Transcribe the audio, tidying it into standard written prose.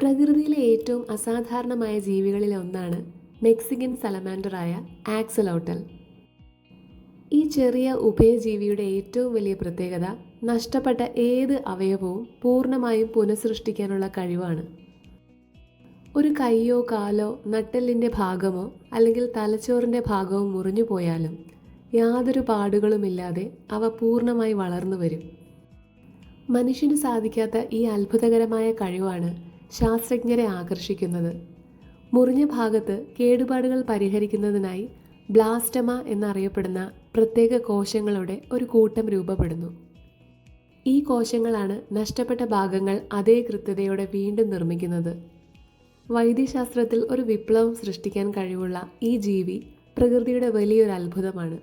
പ്രകൃതിയിലെ ഏറ്റവും അസാധാരണമായ ജീവികളിൽ ഒന്നാണ് മെക്സിക്കൻ സലമാൻഡറായ ആക്സലോട്ടൽ. ഈ ചെറിയ ഉഭയജീവിയുടെ ഏറ്റവും വലിയ പ്രത്യേകത നഷ്ടപ്പെട്ട ഏത് അവയവവും പൂർണ്ണമായും പുനഃസൃഷ്ടിക്കാനുള്ള കഴിവാണ്. ഒരു കൈയോ കാലോ നട്ടെല്ലിൻ്റെ ഭാഗമോ അല്ലെങ്കിൽ തലച്ചോറിൻ്റെ ഭാഗമോ മുറിഞ്ഞു പോയാലും യാതൊരു പാടുകളുമില്ലാതെ അവ പൂർണ്ണമായി വളർന്നു വരും. മനുഷ്യന് സാധിക്കാത്ത ഈ അത്ഭുതകരമായ കഴിവാണ് ശാസ്ത്രജ്ഞരെ ആകർഷിക്കുന്നത്. മുറിഞ്ഞ ഭാഗത്ത് കേടുപാടുകൾ പരിഹരിക്കുന്നതിനായി ബ്ലാസ്റ്റമ എന്നറിയപ്പെടുന്ന പ്രത്യേക കോശങ്ങളുടെ ഒരു കൂട്ടം രൂപപ്പെടുന്നു. ഈ കോശങ്ങളാണ് നഷ്ടപ്പെട്ട ഭാഗങ്ങൾ അതേ കൃത്യതയോടെ വീണ്ടും നിർമ്മിക്കുന്നത്. വൈദ്യശാസ്ത്രത്തിൽ ഒരു വിപ്ലവം സൃഷ്ടിക്കാൻ കഴിവുള്ള ഈ ജീവി പ്രകൃതിയുടെ വലിയൊരു അത്ഭുതമാണ്.